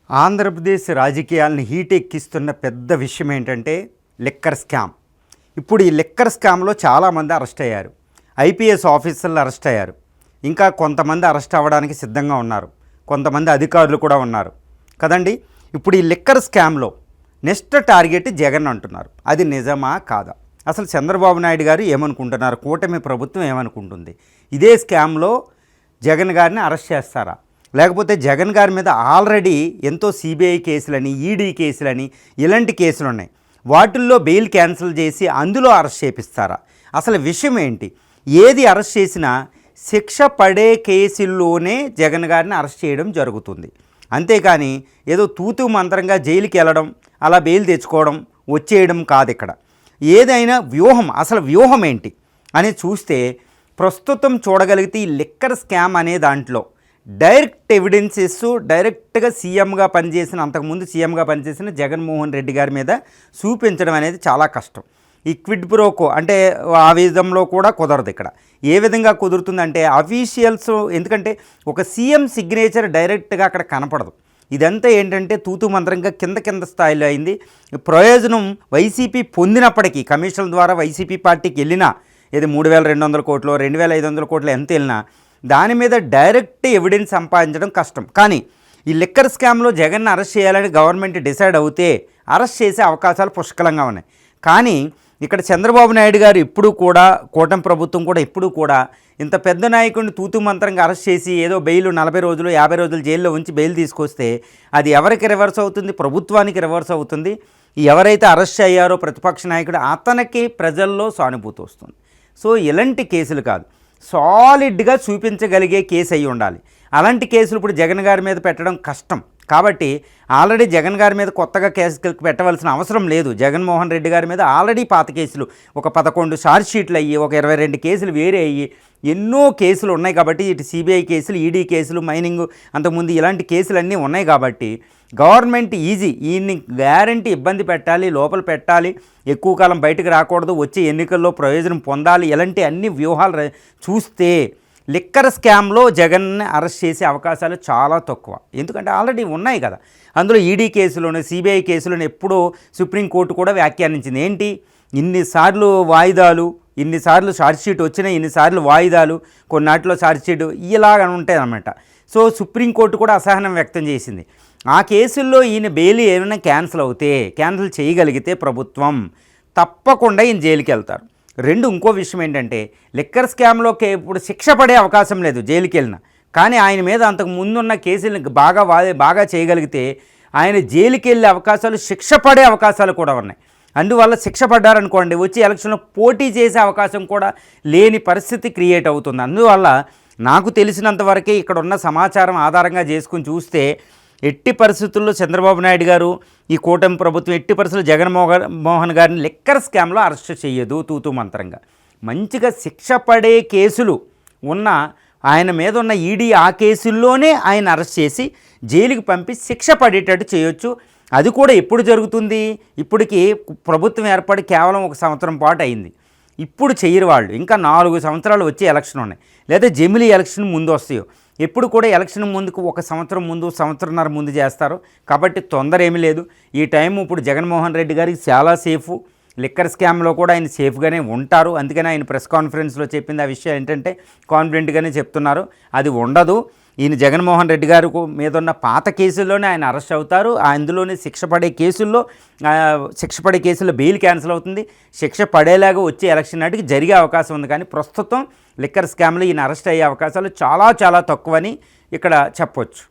ఆంధ్రప్రదేశ్ రాజకీయాలను హీట్ ఎక్కిస్తున్న పెద్ద విషయం ఏంటంటే లిక్కర్ స్కామ్. ఇప్పుడు ఈ లిక్కర్ స్కామ్లో చాలామంది అరెస్ట్ అయ్యారు. ఐపీఎస్ ఆఫీసర్లు అరెస్ట్ అయ్యారు. ఇంకా కొంతమంది అరెస్ట్ అవ్వడానికి సిద్ధంగా ఉన్నారు. కొంతమంది అధికారులు కూడా ఉన్నారు కదండి. ఇప్పుడు ఈ లిక్కర్ స్కామ్లో నెక్స్ట్ టార్గెట్ జగన్ అంటున్నారు. అది నిజమా కాదా? అసలు చంద్రబాబు నాయుడు గారు ఏమనుకుంటున్నారు? కూటమి ప్రభుత్వం ఏమనుకుంటుంది? ఇదే స్కామ్లో జగన్ గారిని అరెస్ట్ చేస్తారా? లేకపోతే జగన్ గారి మీద ఆల్రెడీ ఎంతో సిబిఐ కేసులని, ఈడీ కేసులని, ఇలాంటి కేసులు ఉన్నాయి. వాటిల్లో బెయిల్ క్యాన్సిల్ చేసి అందులో అరెస్ట్ చేపిస్తారా? అసలు విషయం ఏంటి? ఏది అరెస్ట్ చేసినా శిక్ష పడే కేసుల్లోనే జగన్ గారిని అరెస్ట్ చేయడం జరుగుతుంది. అంతేకాని ఏదో తూతు మంత్రంగా జైలుకి వెళ్ళడం, అలా బెయిల్ తెచ్చుకోవడం, వచ్చేయడం కాదు. ఇక్కడ ఏదైనా వ్యూహం, అసలు వ్యూహం ఏంటి అని చూస్తే ప్రస్తుతం చూడగలిగితే ఈ లిక్కర్ స్కామ్ అనే దాంట్లో డైరెక్ట్ ఎవిడెన్సెస్ డైరెక్ట్గా సీఎంగా పనిచేసిన, అంతకుముందు సీఎంగా పనిచేసిన జగన్మోహన్ రెడ్డి గారి మీద చూపించడం అనేది చాలా కష్టం. ఈ క్విడ్ ప్రోకో అంటే ఆ విధంలో కూడా కుదరదు. ఇక్కడ ఏ విధంగా కుదురుతుందంటే అఫీషియల్స్, ఎందుకంటే ఒక సీఎం సిగ్నేచర్ డైరెక్ట్గా అక్కడ కనపడదు. ఇదంతా ఏంటంటే తూతు మంత్రంగా కింద స్థాయిలో అయింది. ప్రయోజనం వైసీపీ పొందినప్పటికీ, కమిషన్ల ద్వారా వైసీపీ పార్టీకి వెళ్ళినా, ఏది 3,200 కోట్లు 2,500 కోట్లు ఎంత వెళ్ళినా దాని మీద డైరెక్ట్ ఎవిడెన్స్ సంపాదించడం కష్టం. కానీ ఈ లిక్కర్ స్కామ్లో జగన్ను అరెస్ట్ చేయాలని గవర్నమెంట్ డిసైడ్ అవుతే అరెస్ట్ చేసే అవకాశాలు పుష్కలంగా ఉన్నాయి. కానీ ఇక్కడ చంద్రబాబు నాయుడు గారు ఎప్పుడూ కూడా, కూటమి ప్రభుత్వం కూడా ఎప్పుడూ కూడా ఇంత పెద్ద నాయకుడిని తూతు మంత్రంగా అరెస్ట్ చేసి ఏదో బెయిల్ 40 రోజులు 50 రోజులు జైల్లో ఉంచి బెయిల్ తీసుకొస్తే అది ఎవరికి రివర్స్ అవుతుంది? ప్రభుత్వానికి రివర్స్ అవుతుంది. ఎవరైతే అరెస్ట్ అయ్యారో ప్రతిపక్ష నాయకుడు, అతనికి ప్రజల్లో సానుభూతి వస్తుంది. సో ఇలాంటి కేసులు కాదు, సాలిడ్గా చూపించగలిగే కేసు అయి ఉండాలి. అలాంటి కేసులు ఇప్పుడు జగన్ గారి మీద పెట్టడం కష్టం. కాబట్టి ఆల్రెడీ జగన్ గారి మీద కొత్తగా కేసు పెట్టవలసిన అవసరం లేదు. జగన్మోహన్ రెడ్డి గారి మీద ఆల్రెడీ పాత కేసులు ఒక 11 ఛార్జ్ షీట్లు అయ్యి, ఒక 22 కేసులు వేరే అయ్యి, ఎన్నో కేసులు ఉన్నాయి. కాబట్టి ఇటు సిబిఐ కేసులు, ఈడీ కేసులు, మైనింగ్, అంతకుముందు ఇలాంటి కేసులన్నీ ఉన్నాయి. కాబట్టి గవర్నమెంట్ ఈయన్ని గ్యారంటీ ఇబ్బంది పెట్టాలి, లోపల పెట్టాలి, ఎక్కువ కాలం బయటకు రాకూడదు, వచ్చే ఎన్నికల్లో ప్రయోజనం పొందాలి, ఇలాంటి అన్ని వ్యూహాలు చూస్తే లిక్కర్ స్కామ్లో జగన్ని అరెస్ట్ చేసే అవకాశాలు చాలా తక్కువ. ఎందుకంటే ఆల్రెడీ ఉన్నాయి కదా. అందులో ఈడీ కేసులోనే, సిబిఐ కేసులోనే ఎప్పుడో సుప్రీంకోర్టు కూడా వ్యాఖ్యానించింది. ఏంటి, ఇన్నిసార్లు వాయిదాలు, ఇన్నిసార్లు ఛార్జ్షీట్ వచ్చినాయి, ఇన్నిసార్లు వాయిదాలు, కొన్నాటిలో ఛార్జ్షీట్ ఇలాగ ఉంటాయి అన్నమాట. సో సుప్రీంకోర్టు కూడా అసహనం వ్యక్తం చేసింది. ఆ కేసుల్లో ఈయన బెయిల్ ఏమైనా క్యాన్సిల్ చేయగలిగితే ప్రభుత్వం తప్పకుండా ఈయన జైలుకి వెళ్తారు. ఇంకో విషయం ఏంటంటే లిక్కర్ స్కామ్లోకి ఇప్పుడు శిక్ష పడే అవకాశం లేదు జైలుకి వెళ్ళినా. కానీ ఆయన మీద అంతకు ముందున్న కేసులను బాగా చేయగలిగితే ఆయన జైలుకి వెళ్ళే అవకాశాలు, శిక్ష పడే అవకాశాలు కూడా ఉన్నాయి. అందువల్ల శిక్ష పడ్డారనుకోండి, వచ్చి ఎలక్షన్లో పోటీ చేసే అవకాశం కూడా లేని పరిస్థితి క్రియేట్ అవుతుంది. అందువల్ల నాకు తెలిసినంతవరకే ఇక్కడ ఉన్న సమాచారం ఆధారంగా చేసుకుని చూస్తే ఎట్టి పరిస్థితుల్లో చంద్రబాబు నాయుడు గారు, ఈ కూటమి ప్రభుత్వం ఎట్టి పరిస్థితుల్లో జగన్మోహన్ గారిని లిక్కర్ స్కామ్లో అరెస్ట్ చేయదు తూతూ మంత్రంగా. మంచిగా శిక్ష పడే కేసులు ఉన్న ఆయన మీద ఉన్న ఈడీ ఆ కేసుల్లోనే ఆయన అరెస్ట్ చేసి జైలుకి పంపి శిక్ష పడేటట్టు చేయొచ్చు. అది కూడా ఎప్పుడు జరుగుతుంది? ఇప్పటికి ప్రభుత్వం ఏర్పడి కేవలం 1 సంవత్సరం పాటు అయింది. ఇప్పుడు చెయ్యరు వాళ్ళు. ఇంకా 4 సంవత్సరాలు వచ్చే ఎలక్షన్ ఉన్నాయి, లేదా జమిలీ ఎలక్షన్ ముందు వస్తాయో. ఎప్పుడు కూడా ఎలక్షన్ ముందుకు 1 సంవత్సరం ముందు, సంవత్సరంన్నర ముందు చేస్తారు. కాబట్టి తొందర ఏమీ లేదు. ఈ టైం ఇప్పుడు జగన్మోహన్ రెడ్డి గారికి చాలా సేఫ్. లిక్కర్ స్కామ్లో కూడా ఆయన సేఫ్గానే ఉంటారు. అందుకని ఆయన ప్రెస్ కాన్ఫరెన్స్లో చెప్పింది ఆ విషయం ఏంటంటే కాన్ఫిడెంట్గానే చెప్తున్నారు. అది ఉండదు. ఈయన జగన్మోహన్ రెడ్డి గారి మీద ఉన్న పాత కేసుల్లోనే ఆయన అరెస్ట్ అవుతారు. అందులోనే శిక్ష పడే కేసుల్లో బెయిల్ క్యాన్సిల్ అవుతుంది. శిక్ష పడేలాగా వచ్చే ఎలక్షన్ నాటికి జరిగే అవకాశం ఉంది. కానీ ప్రస్తుతం లిక్కర్ స్కామ్లో ఈయన అరెస్ట్ అయ్యే అవకాశాలు చాలా చాలా తక్కువని ఇక్కడ చెప్పొచ్చు.